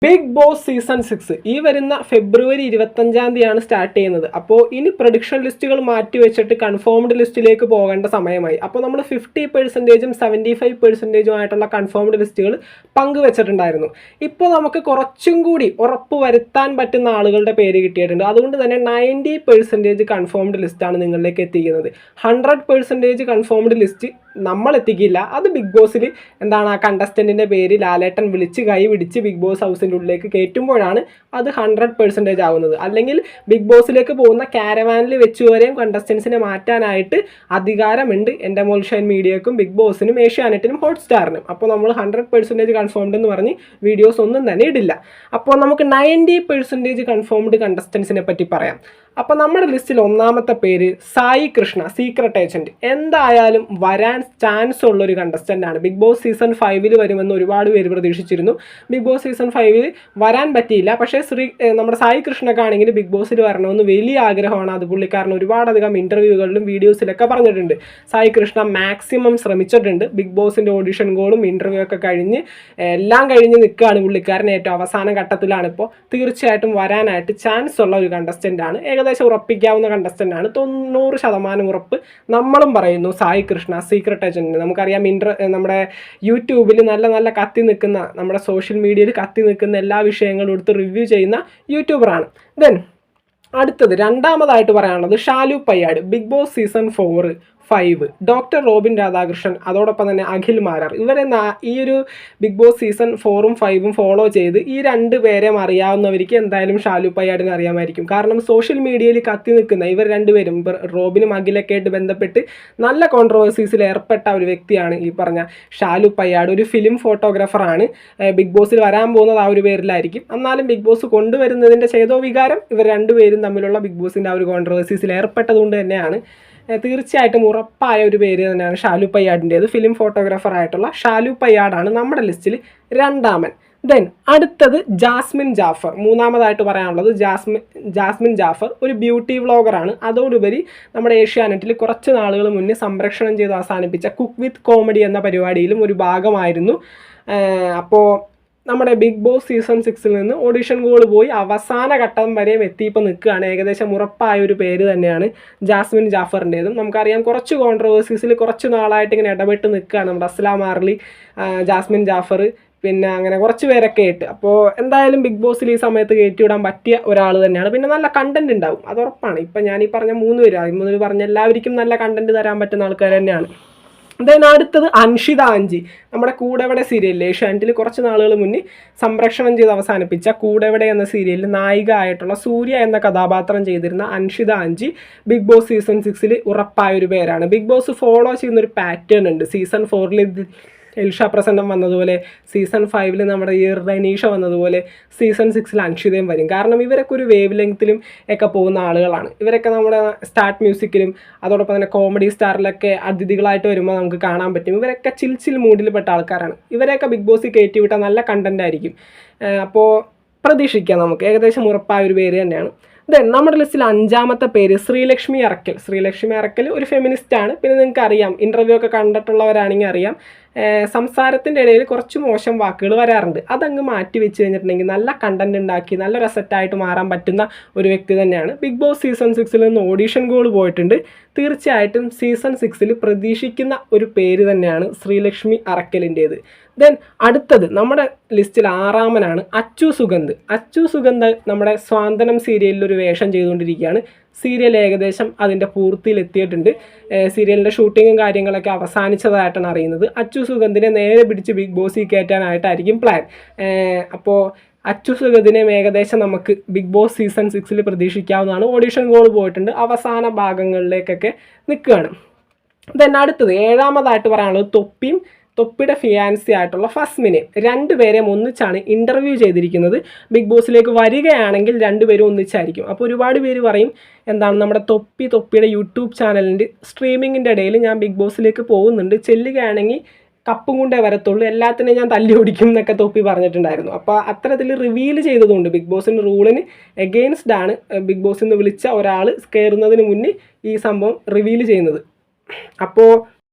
Big boss season 6 ഈ വരുന്ന ഫെബ്രുവരി 25 start ചെയ്യുന്നത്. അപ്പോൾ ഇനി പ്രൊഡിക്ഷൻ ലിസ്റ്റുകൾ മാറ്റി വെച്ചിട്ട് കൺഫേംഡ് ലിസ്റ്റിലേക്ക് പോകേണ്ട സമയമായി. അപ്പോൾ നമ്മൾ 50%ഉം 75%ഉം ആയിട്ടുള്ള കൺഫേംഡ് ലിസ്റ്റുകൾ പങ്കുവെച്ചിട്ടുണ്ടായിരുന്നു. ഇപ്പോൾ നമുക്ക് കുറച്ചും കൂടി ഉറപ്പ് വരുത്താൻ പറ്റുന്ന ആളുകളുടെ പേര് കിട്ടിയിട്ടുണ്ട്. അതുകൊണ്ട് തന്നെ 90% കൺഫേംഡ് ലിസ്റ്റാണ് നിങ്ങളിലേക്ക് എത്തിക്കുന്നത്. 100% കൺഫേംഡ് ലിസ്റ്റ് നമ്മൾ എത്തിക്കില്ല. അത് ബിഗ് ബോസിൽ ആ കണ്ടസ്റ്റൻറ്റിൻ്റെ പേര് ലാലേട്ടൻ വിളിച്ച് കൈ പിടിച്ച് ബിഗ് ബോസ് ഹൗസിൻ്റെ ഉള്ളിലേക്ക് കയറ്റുമ്പോഴാണ് അത് 100% ആവുന്നത്. അല്ലെങ്കിൽ ബിഗ് ബോസിലേക്ക് പോകുന്ന കാരവാനിൽ വെച്ചുവരെയും കണ്ടസ്റ്റൻസിനെ മാറ്റാനായിട്ട് അധികാരമുണ്ട് എൻഡമോൾ ഷൈൻ മീഡിയക്കും ബിഗ് ബോസിനും ഏഷ്യാനെറ്റിനും ഹോട്ട്സ്റ്റാറിനും. അപ്പോൾ നമ്മൾ 100% കൺഫേംഡ് എന്ന് പറഞ്ഞ് വീഡിയോസ് ഒന്നും തന്നെ ഇടില്ല. അപ്പോൾ നമുക്ക് 90% കൺഫേംഡ് കണ്ടസ്റ്റൻസിനെ പറ്റി പറയാം. അപ്പോൾ നമ്മുടെ ലിസ്റ്റിൽ ഒന്നാമത്തെ പേര് സായി കൃഷ്ണ, സീക്രട്ട് ഏജൻറ്റ്. എന്തായാലും വരാൻ ചാൻസ് ഉള്ളൊരു കണ്ടസ്റ്റൻ്റാണ്. ബിഗ് ബോസ് സീസൺ 5 വരുമെന്ന് ഒരുപാട് പേര് പ്രതീക്ഷിച്ചിരുന്നു. ബിഗ് ബോസ് സീസൺ 5 വരാൻ പറ്റിയില്ല. പക്ഷേ നമ്മുടെ സായി കൃഷ്ണക്കാണെങ്കിൽ ബിഗ് ബോസിൽ വരണമെന്ന് വലിയ ആഗ്രഹമാണ്. അത് പുള്ളിക്കാരൻ ഒരുപാടധികം ഇൻ്റർവ്യൂകളിലും വീഡിയോസിലൊക്കെ പറഞ്ഞിട്ടുണ്ട്. സായി കൃഷ്ണ മാക്സിമം ശ്രമിച്ചിട്ടുണ്ട്. ബിഗ് ബോസിൻ്റെ ഓഡിഷൻ കോളും ഇൻ്റർവ്യൂ ഒക്കെ കഴിഞ്ഞ് എല്ലാം കഴിഞ്ഞ് നിൽക്കുകയാണ് പുള്ളിക്കാരൻ. ഏറ്റവും അവസാന ഘട്ടത്തിലാണ്. ഇപ്പോൾ തീർച്ചയായിട്ടും വരാനായിട്ട് ചാൻസ് ഉള്ള ഒരു കണ്ടസ്റ്റൻ്റാണ്. ഏകദേശം ഉറപ്പിക്കാവുന്ന കണ്ടസ്റ്റൻ്റാണ്. 90% ഉറപ്പ് നമ്മളും പറയുന്നു സായി കൃഷ്ണ, സീക്രട്ട് ഏജൻറ്റ്. നമുക്കറിയാം നമ്മുടെ യൂട്യൂബിൽ നല്ല കത്തി നിൽക്കുന്ന, നമ്മുടെ സോഷ്യൽ മീഡിയയിൽ കത്തി നിൽക്കുന്ന എല്ലാ വിഷയങ്ങളും എടുത്ത് റിവ്യൂ ചെയ്യുന്ന യൂട്യൂബറാണ്. ദെൻ അടുത്തത് രണ്ടാമതായിട്ട് പറയാനുള്ളത് Shalu Payyad, big boss season 4, 5, doctor Robin Radhakrishnan, അതോടൊപ്പം തന്നെ അഖിൽ മാരാർ. ഇവരെ ഈ ഒരു ബിഗ് ബോസ് സീസൺ 4ഉം 5ഉം ഫോളോ ചെയ്ത് ഈ രണ്ട് പേരെയും അറിയാവുന്നവർക്ക് എന്തായാലും ഷാലു പയ്യാടിനെ അറിയാമായിരിക്കും. കാരണം സോഷ്യൽ മീഡിയയിൽ കത്തി നിൽക്കുന്ന ഇവർ രണ്ടുപേരും, റോബിനും അഖിലൊക്കെ ആയിട്ട് ബന്ധപ്പെട്ട് നല്ല കോൺട്രവേഴ്സീസിൽ ഏർപ്പെട്ട ഒരു വ്യക്തിയാണ് ഈ പറഞ്ഞ ഷാലു പയ്യാട്. ഒരു ഫിലിം ഫോട്ടോഗ്രാഫറാണ്. ബിഗ് ബോസിൽ വരാൻ പോകുന്നത് ആ ഒരു പേരിലായിരിക്കും. എന്നാലും ബിഗ് ബോസ് കൊണ്ടുവരുന്നതിൻ്റെ ചേതോവികാരം ഇവർ രണ്ടുപേരും തമ്മിലുള്ള ബിഗ് ബോസിൻ്റെ ആ ഒരു കോൺട്രവേഴ്സീസിൽ ഏർപ്പെട്ടതുകൊണ്ട് തന്നെയാണ്. തീർച്ചയായിട്ടും ഉറപ്പായ ഒരു പേര് തന്നെയാണ് ഷാലു പയ്യാടിൻ്റേത്. ഫിലിം ഫോട്ടോഗ്രാഫർ ആയിട്ടുള്ള ഷാലു പയ്യാടാണ് നമ്മുടെ ലിസ്റ്റിൽ രണ്ടാമൻ. ദെൻ അടുത്തത് ജാസ്മിൻ ജാഫർ. മൂന്നാമതായിട്ട് പറയാനുള്ളത് ജാസ്മിൻ ജാഫർ ഒരു ബ്യൂട്ടി വ്ളോഗറാണ്. അതോടുപരി നമ്മുടെ ഏഷ്യാനെറ്റിൽ കുറച്ച് നാളുകൾ മുന്നേ സംപ്രേഷണം ചെയ്ത് അവസാനിപ്പിച്ച കുക്ക് വിത്ത് കോമഡി എന്ന പരിപാടിയിലും ഒരു ഭാഗമായിരുന്നു. അപ്പോൾ നമ്മുടെ ബിഗ് ബോസ് സീസൺ 6 നിന്ന് ഓഡിഷൻ കോൾ പോയി അവസാന ഘട്ടം വരെയും എത്തിയപ്പോൾ നിൽക്കുകയാണ്. ഏകദേശം ഉറപ്പായ ഒരു പേര് തന്നെയാണ് ജാസ്മിൻ ജാഫറിൻ്റേതും. നമുക്കറിയാം കുറച്ച് കോൺട്രവേഴ്സീസിൽ കുറച്ച് നാളായിട്ട് ഇങ്ങനെ ഇടപെട്ട് നിൽക്കുകയാണ് നമ്മുടെ അസ്ലാം ആർലി, ജാസ്മിൻ ജാഫർ, പിന്നെ അങ്ങനെ കുറച്ച് പേരൊക്കെ ആയിട്ട്. അപ്പോൾ എന്തായാലും ബിഗ് ബോസിൽ ഈ സമയത്ത് കയറ്റിവിടാൻ പറ്റിയ ഒരാൾ തന്നെയാണ്. പിന്നെ നല്ല കണ്ടൻറ് ഉണ്ടാവും, അത് ഉറപ്പാണ്. ഇപ്പം ഞാനീ പറഞ്ഞ 3 പേര്, അതിൽ പറഞ്ഞ എല്ലാവർക്കും നല്ല കണ്ടൻറ് തരാൻ പറ്റുന്ന ആൾക്കാർ തന്നെയാണ്. ദെൻ അടുത്തത് അൻഷിത അഞ്ചി, നമ്മുടെ കൂടെവിടെ സീരിയലിൽ ഏഷ്യാനെറ്റിൽ കുറച്ച് നാളുകൾ മുന്നേ സംപ്രേഷണം ചെയ്ത് അവസാനിപ്പിച്ച കൂടെവിടെ എന്ന സീരിയലിൽ നായിക ആയിട്ടുള്ള സൂര്യ എന്ന കഥാപാത്രം ചെയ്തിരുന്ന അൻഷിത അഞ്ചി ബിഗ് ബോസ് സീസൺ 6 ഉറപ്പായൊരു പേരാണ്. ബിഗ് ബോസ് ഫോളോ ചെയ്യുന്നൊരു പാറ്റേൺ ഉണ്ട്. സീസൺ 4 എൽഷ പ്രസന്നം വന്നതുപോലെ, സീസൺ 5 നമ്മുടെ ഈ റനീഷ വന്നതുപോലെ സീസൺ 6 അൻഷിതയും വരും. കാരണം ഇവരൊക്കെ ഒരു വേവ് ലെങ്ത്തിലും ഒക്കെ പോകുന്ന ആളുകളാണ്. ഇവരൊക്കെ നമ്മുടെ സ്റ്റാർട്ട് മ്യൂസിക്കിലും അതോടൊപ്പം തന്നെ കോമഡി സ്റ്റാറിലൊക്കെ അതിഥികളായിട്ട് വരുമ്പോൾ നമുക്ക് കാണാൻ പറ്റും. ഇവരൊക്കെ ചിൽ മൂഡിൽപ്പെട്ട ആൾക്കാരാണ്. ഇവരെയൊക്കെ ബിഗ് ബോസിൽ കയറ്റി വിട്ടാൽ നല്ല കണ്ടൻ്റ് ആയിരിക്കും. അപ്പോൾ പ്രതീക്ഷിക്കാം നമുക്ക്. ഏകദേശം ഉറപ്പായ ഒരു പേര് തന്നെയാണ്. ദെൻ നമ്മുടെ ലിസ്റ്റിൽ അഞ്ചാമത്തെ പേര് ശ്രീലക്ഷ്മി അറക്കൽ. ശ്രീലക്ഷ്മി അറക്കൽ ഒരു ഫെമിനിസ്റ്റാണ്. പിന്നെ നിങ്ങൾക്ക് അറിയാം, ഇൻ്റർവ്യൂ ഒക്കെ കണ്ടിട്ടുള്ളവരാണെങ്കിൽ അറിയാം, സംസാരത്തിൻ്റെ ഇടയിൽ കുറച്ച് മോശം വാക്കുകൾ വരാറുണ്ട്. അതങ്ങ് മാറ്റി വെച്ച് കഴിഞ്ഞിട്ടുണ്ടെങ്കിൽ നല്ല കണ്ടൻറ് ഉണ്ടാക്കി നല്ലൊരു അസറ്റായിട്ട് മാറാൻ പറ്റുന്ന ഒരു വ്യക്തി തന്നെയാണ്. ബിഗ് ബോസ് സീസൺ 6 നിന്ന് ഓഡീഷൻ കോൾ പോയിട്ടുണ്ട്. തീർച്ചയായിട്ടും സീസൺ 6 പ്രതീക്ഷിക്കുന്ന ഒരു പേര് തന്നെയാണ് ശ്രീലക്ഷ്മി അറക്കലിൻ്റേത്. ദെൻ അടുത്തത് നമ്മുടെ ലിസ്റ്റിൽ ആറാമനാണ് അച്ചു സുഗന്ധ്. അച്ചു സുഗന്ധ് നമ്മുടെ സ്വാന്തനം സീരിയലിൽ ഒരു വേഷം ചെയ്തുകൊണ്ടിരിക്കുകയാണ്. സീരിയൽ ഏകദേശം അതിൻ്റെ പൂർത്തിയിലെത്തിയിട്ടുണ്ട്. സീരിയലിൻ്റെ ഷൂട്ടിങ്ങും കാര്യങ്ങളൊക്കെ അവസാനിച്ചതായിട്ടാണ് അറിയുന്നത്. അച്ചു സുഗന്ധിനെ നേരെ പിടിച്ച് ബിഗ് ബോസിൽ കയറ്റാനായിട്ടായിരിക്കും പ്ലാൻ. അപ്പോൾ അച്ചു സുഗന്ധിനെ ഏകദേശം നമുക്ക് ബിഗ് ബോസ് സീസൺ 6 പ്രതീക്ഷിക്കാവുന്നതാണ്. ഓഡിഷൻ കോൾ പോയിട്ടുണ്ട്. അവസാന ഭാഗങ്ങളിലേക്കൊക്കെ നിൽക്കുകയാണ്. ദെൻ അടുത്തത് ഏഴാമതായിട്ട് പറയാനുള്ളത് തൊപ്പിയുടെ ഫിയാൻസി ആയിട്ടുള്ള ഫസ്മിനെ. രണ്ടുപേരെയും ഒന്നിച്ചാണ് ഇൻ്റർവ്യൂ ചെയ്തിരിക്കുന്നത്. ബിഗ് ബോസിലേക്ക് വരികയാണെങ്കിൽ രണ്ടുപേരും ഒന്നിച്ചായിരിക്കും. അപ്പോൾ ഒരുപാട് പേര് പറയും നമ്മുടെ തൊപ്പിയുടെ യൂട്യൂബ് ചാനലിൻ്റെ സ്ട്രീമിങ്ങിൻ്റെ ഇടയിൽ ഞാൻ ബിഗ് ബോസിലേക്ക് പോകുന്നുണ്ട്, ചെല്ലുകയാണെങ്കിൽ കപ്പും കൊണ്ടേ വരത്തുള്ളൂ, എല്ലാത്തിനെയും ഞാൻ തല്ലി ഓടിക്കും എന്നൊക്കെ തൊപ്പി പറഞ്ഞിട്ടുണ്ടായിരുന്നു. അപ്പോൾ അത്തരത്തിൽ റിവീൽ ചെയ്തതുകൊണ്ട് ബിഗ് ബോസിൻ്റെ റൂളിന് എഗെയിൻസ്റ്റ് ആണ് ബിഗ് ബോസിൽ നിന്ന് വിളിച്ച ഒരാൾ കയറുന്നതിന് മുന്നേ ഈ സംഭവം റിവീൽ ചെയ്യുന്നത്. അപ്പോൾ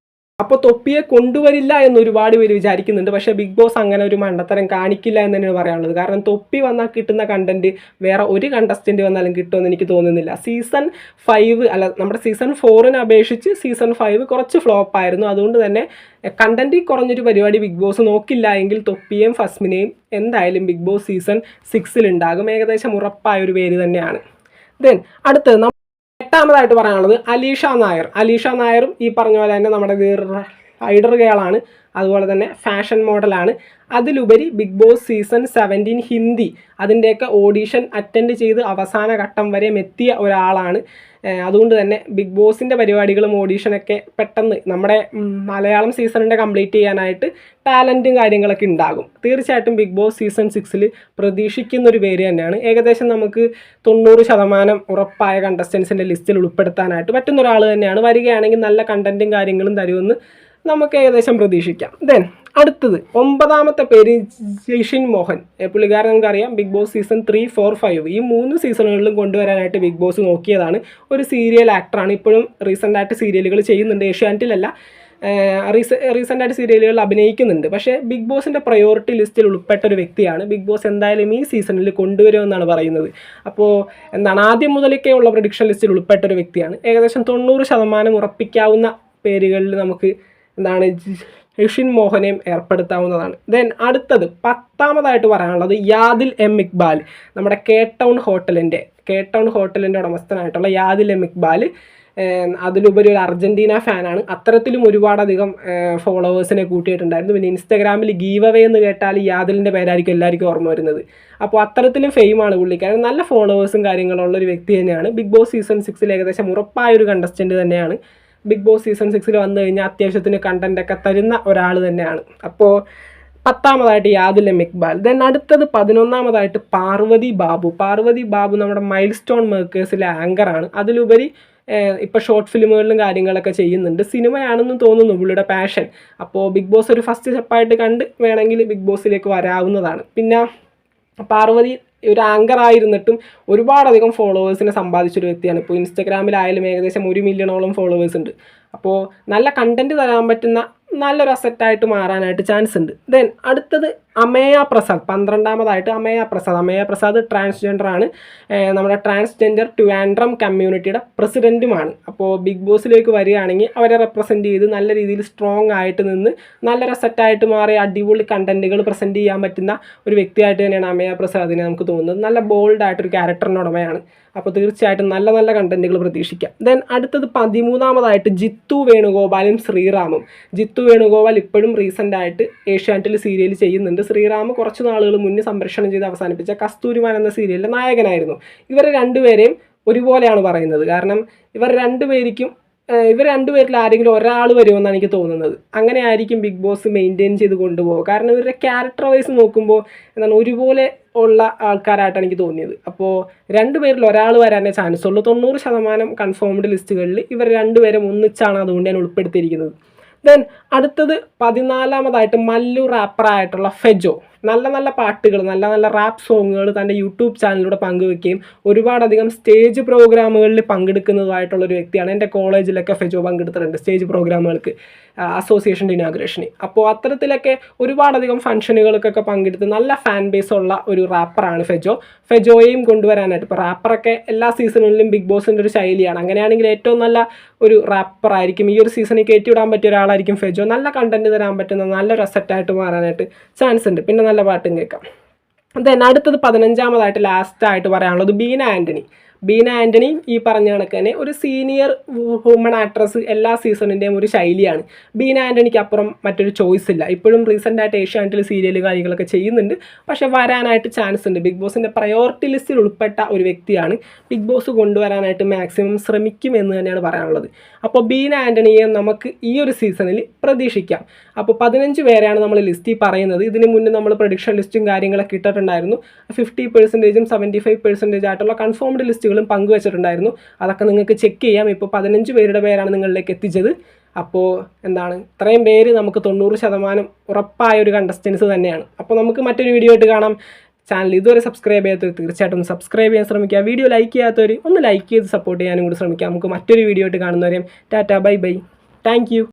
അപ്പോൾ തൊപ്പിയെ കൊണ്ടുവരില്ല എന്ന് ഒരുപാട് പേര് വിചാരിക്കുന്നുണ്ട്. പക്ഷേ ബിഗ് ബോസ് അങ്ങനെ ഒരു മണ്ടത്തരം കാണിക്കില്ല എന്ന് തന്നെയാണ് പറയാനുള്ളത്. കാരണം തൊപ്പി വന്നാൽ കിട്ടുന്ന കണ്ടന്റ് വേറെ ഒരു കണ്ടസ്റ്റന്റ് വന്നാലും കിട്ടുമെന്ന് എനിക്ക് തോന്നുന്നില്ല. സീസൺ 5 അല്ല, നമ്മുടെ സീസൺ 4 അപേക്ഷിച്ച് സീസൺ 5 കുറച്ച് ഫ്ലോപ്പ് ആയിരുന്നു. അതുകൊണ്ട് തന്നെ കണ്ടന്റ് കുറഞ്ഞൊരു പരിപാടി ബിഗ് ബോസ് നോക്കില്ല എങ്കിൽ തൊപ്പിയെയും ഫസ്മിനെയും എന്തായാലും ബിഗ് ബോസ് സീസൺ 6 ഉണ്ടാകും. ഏകദേശം ഉറപ്പായ ഒരു പേര് തന്നെയാണ്. ദെൻ അടുത്തത് 8ാമതായിട്ട് പറയാനുള്ളത് അലീഷ നായർ. അലീഷ നായറും ഈ പറഞ്ഞ പോലെ തന്നെ നമ്മുടെ റൈഡർ ഗേളാണ്, അതുപോലെ തന്നെ ഫാഷൻ മോഡലാണ്. അതിലുപരി ബിഗ് ബോസ് സീസൺ 17 ഹിന്ദി അതിൻ്റെയൊക്കെ ഓഡീഷൻ അറ്റൻഡ് ചെയ്ത് അവസാന ഘട്ടം വരെ എത്തിയ ഒരാളാണ്. അതുകൊണ്ട് തന്നെ ബിഗ് ബോസിൻ്റെ പരിപാടികളും ഓഡീഷനൊക്കെ പെട്ടെന്ന് നമ്മുടെ മലയാളം സീസണിൻ്റെ കംപ്ലീറ്റ് ചെയ്യാനായിട്ട് ടാലൻറ്റും കാര്യങ്ങളൊക്കെ ഉണ്ടാകും. തീർച്ചയായിട്ടും ബിഗ് ബോസ് സീസൺ 6 പ്രതീക്ഷിക്കുന്നൊരു പേര് തന്നെയാണ്. ഏകദേശം നമുക്ക് 90% ഉറപ്പായ കണ്ടസ്റ്റൻസിൻ്റെ ലിസ്റ്റിൽ ഉൾപ്പെടുത്താനായിട്ട് പറ്റുന്ന ഒരാൾ തന്നെയാണ്. വരികയാണെങ്കിൽ നല്ല കണ്ടൻറ്റും കാര്യങ്ങളും തരുമെന്ന് നമുക്ക് ഏകദേശം പ്രതീക്ഷിക്കാം. ദെൻ അടുത്തത് 9ാമത്തെ പേര് ജിഷിൻ മോഹൻ. പുള്ളിക്കാരൻ നമുക്കറിയാം ബിഗ് ബോസ് സീസൺ 3, 4, 5 ഈ 3 സീസണുകളിലും കൊണ്ടുവരാനായിട്ട് ബിഗ് ബോസ് നോക്കിയതാണ്. ഒരു സീരിയൽ ആക്ടറാണ്. ഇപ്പോഴും റീസെൻ്റായിട്ട് സീരിയലുകൾ ചെയ്യുന്നുണ്ട്. ഏഷ്യാനെറ്റിലല്ല, റീസെൻ്റായിട്ട് സീരിയലുകളിൽ അഭിനയിക്കുന്നുണ്ട്. പക്ഷേ ബിഗ് ബോസിൻ്റെ പ്രയോറിറ്റി ലിസ്റ്റിൽ ഉൾപ്പെട്ട ഒരു വ്യക്തിയാണ്. ബിഗ് ബോസ് എന്തായാലും ഈ സീസണിൽ കൊണ്ടുവരുമെന്നാണ് പറയുന്നത്. അപ്പോൾ ആദ്യം മുതലേക്കേ ഉള്ള പ്രഡിക്ഷൻ ലിസ്റ്റിൽ ഉൾപ്പെട്ട ഒരു വ്യക്തിയാണ്. ഏകദേശം 90% ഉറപ്പിക്കാവുന്ന പേരുകളിൽ നമുക്ക് ജിഷിൻ മോഹനെയും ഏർപ്പെടുത്താവുന്നതാണ്. ദെൻ അടുത്തത് 10ാമതായിട്ട് പറയാനുള്ളത് യാദിൽ എം ഇക്ബാൽ. നമ്മുടെ കെ ടൗൺ ഹോട്ടലിൻ്റെ ഉടമസ്ഥനായിട്ടുള്ള യാദിൽ എം ഇക്ബാൽ. അതിലുപരി ഒരു അർജൻറ്റീന ഫാനാണ്. അത്തരത്തിലും ഒരുപാടധികം ഫോളോവേഴ്സിനെ കൂട്ടിയിട്ടുണ്ടായിരുന്നു. പിന്നെ ഇൻസ്റ്റാഗ്രാമിൽ ഗീവ് അവേ എന്ന് കേട്ടാൽ യാദിലിൻ്റെ പേരായിരിക്കും എല്ലാവർക്കും ഓർമ്മ വരുന്നത്. അപ്പോൾ അത്തരത്തിലും ഫെയിമാണ് പുള്ളിക്കാരൻ. നല്ല ഫോളോവേഴ്സും കാര്യങ്ങളുള്ള ഒരു വ്യക്തി തന്നെയാണ്. ബിഗ് ബോസ് സീസൺ 6 ഏകദേശം ഉറപ്പായൊരു കണ്ടസ്റ്റൻറ്റ് തന്നെയാണ്. ബിഗ് ബോസ് സീസൺ 6 വന്നു കഴിഞ്ഞാൽ അത്യാവശ്യത്തിന് കണ്ടൻറ്റൊക്കെ തരുന്ന ഒരാൾ തന്നെയാണ്. അപ്പോൾ 10ാമതായിട്ട് യാദിൽ എം ഇക്ബാൽ. ദെൻ അടുത്തത് 11ാമതായിട്ട് പാർവതി ബാബു നമ്മുടെ മൈൽ സ്റ്റോൺ മേക്കേഴ്സിലെ ആങ്കറാണ്. അതിലുപരി ഇപ്പോൾ ഷോർട്ട് ഫിലിമുകളിലും കാര്യങ്ങളൊക്കെ ചെയ്യുന്നുണ്ട്. സിനിമയാണെന്ന് തോന്നുന്നു പുള്ളിയുടെ പാഷൻ. അപ്പോൾ ബിഗ് ബോസ് ഒരു ഫസ്റ്റ് സ്റ്റെപ്പായിട്ട് കണ്ട് വേണമെങ്കിൽ ബിഗ് ബോസിലേക്ക് വരാവുന്നതാണ്. പിന്നെ പാർവതി ഒരു ആങ്കർ ആയിരുന്നിട്ടും ഒരുപാടധികം ഫോളോവേഴ്സിനെ സമ്പാദിച്ചൊരു വ്യക്തിയാണ്. ഇപ്പോൾ ഇൻസ്റ്റാഗ്രാമിലായാലും ഏകദേശം 1 മില്യണോളം ഫോളോവേഴ്സ് ഉണ്ട്. അപ്പോൾ നല്ല കണ്ടൻറ്റ് തരാൻ പറ്റുന്ന നല്ലൊരു അസറ്റായിട്ട് മാറാനായിട്ട് ചാൻസ് ഉണ്ട്. ദെൻ അടുത്തത് അമേയ പ്രസാദ്. 12ാമതായിട്ട് അമേയ പ്രസാദ് ട്രാൻസ്ജെൻഡറാണ്. നമ്മുടെ ട്രാൻസ്ജെൻഡർ ട്രിവാൻഡ്രം കമ്മ്യൂണിറ്റിയുടെ പ്രസിഡൻറ്റുമാണ്. അപ്പോൾ ബിഗ് ബോസിലേക്ക് വരികയാണെങ്കിൽ അവരെ റെപ്രസെൻറ്റ് ചെയ്ത് നല്ല രീതിയിൽ സ്ട്രോങ് ആയിട്ട് നിന്ന് നല്ലൊരു അസറ്റായിട്ട് മാറി അടിപൊളി കണ്ടൻറ്റുകൾ പ്രസൻറ്റ് ചെയ്യാൻ പറ്റുന്ന ഒരു വ്യക്തിയായിട്ട് തന്നെയാണ് അമേയ പ്രസാദിനെ നമുക്ക് തോന്നുന്നത്. നല്ല ബോൾഡായിട്ടൊരു ക്യാരക്ടറിനുടമയാണ്. അപ്പോൾ തീർച്ചയായിട്ടും നല്ല നല്ല കണ്ടൻറ്റുകൾ പ്രതീക്ഷിക്കാം. ദെൻ അടുത്തത് 13ാമതായിട്ട് ജിത്തു വേണുഗോപാലും ശ്രീറാമും. ജിത്തു വേണുഗോപാൽ ഇപ്പോഴും റീസെൻ്റായിട്ട് ഏഷ്യാനെറ്റിൽ സീരിയൽ ചെയ്യുന്നുണ്ട്. ശ്രീറാം കുറച്ച് നാളുകൾ മുന്നേ സംപ്രേഷണം ചെയ്ത് അവസാനിപ്പിച്ച കസ്തൂരിമാൻ എന്ന സീരിയലിലെ നായകനായിരുന്നു. ഇവരെ രണ്ടുപേരെയും ഒരുപോലെയാണ് പറയുന്നത്. കാരണം ഇവർ രണ്ടുപേരിൽ ആരെങ്കിലും ഒരാൾ വരുമെന്നാണ് എനിക്ക് തോന്നുന്നത്. അങ്ങനെ ആയിരിക്കും ബിഗ് ബോസ് മെയിൻറ്റെയിൻ ചെയ്ത് കൊണ്ടുപോകുക. കാരണം ഇവരുടെ ക്യാരക്ടർ വൈസ് നോക്കുമ്പോൾ ഒരുപോലെ ഉള്ള ആൾക്കാരായിട്ടാണ് എനിക്ക് തോന്നിയത്. അപ്പോൾ രണ്ടുപേരിൽ ഒരാൾ വരാനേ ചാൻസ് ഉള്ളൂ. 90% കൺഫേംഡ് ലിസ്റ്റുകളിൽ ഇവർ രണ്ടുപേരും ഒന്നിച്ചാണ് അതുകൊണ്ട് ഞാൻ ഉൾപ്പെടുത്തിയിരിക്കുന്നത്. ദെൻ അടുത്തത് 14ാമതായിട്ട് മല്ലു റാപ്പറായിട്ടുള്ള ഫെജോ. നല്ല നല്ല പാട്ടുകൾ, നല്ല നല്ല റാപ്പ് സോങ്ങുകൾ തൻ്റെ യൂട്യൂബ് ചാനലിലൂടെ പങ്കുവെക്കുകയും ഒരുപാടധികം സ്റ്റേജ് പ്രോഗ്രാമുകളിൽ പങ്കെടുക്കുന്നതായിട്ടുള്ളൊരു വ്യക്തിയാണ്. എൻ്റെ കോളേജിലൊക്കെ ഫെജോ പങ്കെടുത്തിട്ടുണ്ട് സ്റ്റേജ് പ്രോഗ്രാമുകൾക്ക്, അസോസിയേഷൻ്റെ ഇനാഗ്രേഷന്. അപ്പോൾ അത്തരത്തിലൊക്കെ ഒരുപാടധികം ഫംഗ്ഷനുകൾക്കൊക്കെ പങ്കെടുത്ത് നല്ല ഫാൻ ബേസ് ഉള്ള ഒരു റാപ്പറാണ് ഫെജോയെയും കൊണ്ടുവരാനായിട്ട്. ഇപ്പോൾ റാപ്പറൊക്കെ എല്ലാ സീസണുകളിലും ബിഗ് ബോസിൻ്റെ ഒരു ശൈലിയാണ്. അങ്ങനെയാണെങ്കിൽ ഏറ്റവും നല്ല ഒരു റാപ്പറായിരിക്കും ഈ ഒരു സീസണിൽ കയറ്റിവിടാൻ പറ്റിയ ഒരാളായിരിക്കും ഫെജോ. നല്ല കണ്ടൻറ്റ് തരാൻ പറ്റുന്ന നല്ലൊരു അസറ്റായിട്ട് മാറാനായിട്ട് ചാൻസ് ഉണ്ട്. പിന്നെ നല്ല പാട്ടും കേൾക്കാം. ദെൻ അടുത്തത് 15ാമതായിട്ട് ലാസ്റ്റായിട്ട് പറയാനുള്ളത് ബീന ആൻ്റണി ഈ പറഞ്ഞ കണക്ക് തന്നെ ഒരു സീനിയർ വുമൺ ആക്ട്രസ്. എല്ലാ സീസണിൻ്റെയും ഒരു ശൈലിയാണ്. ബീന ആൻ്റണിക്ക് അപ്പുറം മറ്റൊരു ചോയ്സ് ഇല്ല. ഇപ്പോഴും റീസെൻ്റായിട്ട് ഏഷ്യാനെറ്റിൽ സീരിയൽ കാര്യങ്ങളൊക്കെ ചെയ്യുന്നുണ്ട്. പക്ഷേ വരാനായിട്ട് ചാൻസ് ഉണ്ട്. ബിഗ് ബോസിൻ്റെ പ്രയോറിറ്റി ലിസ്റ്റിൽ ഉൾപ്പെട്ട ഒരു വ്യക്തിയാണ്. ബിഗ് ബോസ് കൊണ്ടുവരാനായിട്ട് മാക്സിമം ശ്രമിക്കുമെന്ന് തന്നെയാണ് പറയാനുള്ളത്. അപ്പോൾ ബീന ആൻ്റണിയെ നമുക്ക് ഈ ഒരു സീസണിൽ പ്രതീക്ഷിക്കാം. അപ്പോൾ 15 പേരെയാണ് നമ്മൾ ലിസ്റ്റിൽ പറയുന്നത്. ഇതിന് മുന്നേ നമ്മൾ പ്രഡിക്ഷൻ ലിസ്റ്റും കാര്യങ്ങളൊക്കെ ഇട്ടിട്ടുണ്ടായിരുന്നു. 50%, 75% ആയിട്ടുള്ള കൺഫേംഡ് ലിസ്റ്റുകളും പങ്കുവച്ചിട്ടുണ്ടായിരുന്നു. അതൊക്കെ നിങ്ങൾക്ക് ചെക്ക് ചെയ്യാം. ഇപ്പോൾ 15 പേരുടെ പേരാണ് നിങ്ങളിലേക്ക് എത്തിച്ചത്. അപ്പോൾ ഇത്രയും പേര് നമുക്ക് 90% ഉറപ്പായ ഒരു കണ്ടസ്റ്റൻസ് തന്നെയാണ്. അപ്പോൾ നമുക്ക് മറ്റൊരു വീഡിയോ ആയിട്ട് കാണാം. ചാനൽ ഇതുവരെ സബ്സ്ക്രൈബ് ചെയ്യാത്തവർ തീർച്ചയായിട്ടും സബ്സ്ക്രൈബ് ചെയ്യാൻ ശ്രമിക്കുക. വീഡിയോ ലൈക്ക് ചെയ്യാത്തവർ ഒന്ന് ലൈക്ക് ചെയ്ത് സപ്പോർട്ട് ചെയ്യാനും കൂടി ശ്രമിക്കുക. നമുക്ക് മറ്റൊരു വീഡിയോ ആയിട്ട് കാണുന്നവരെയും tata, bye bye, thank U.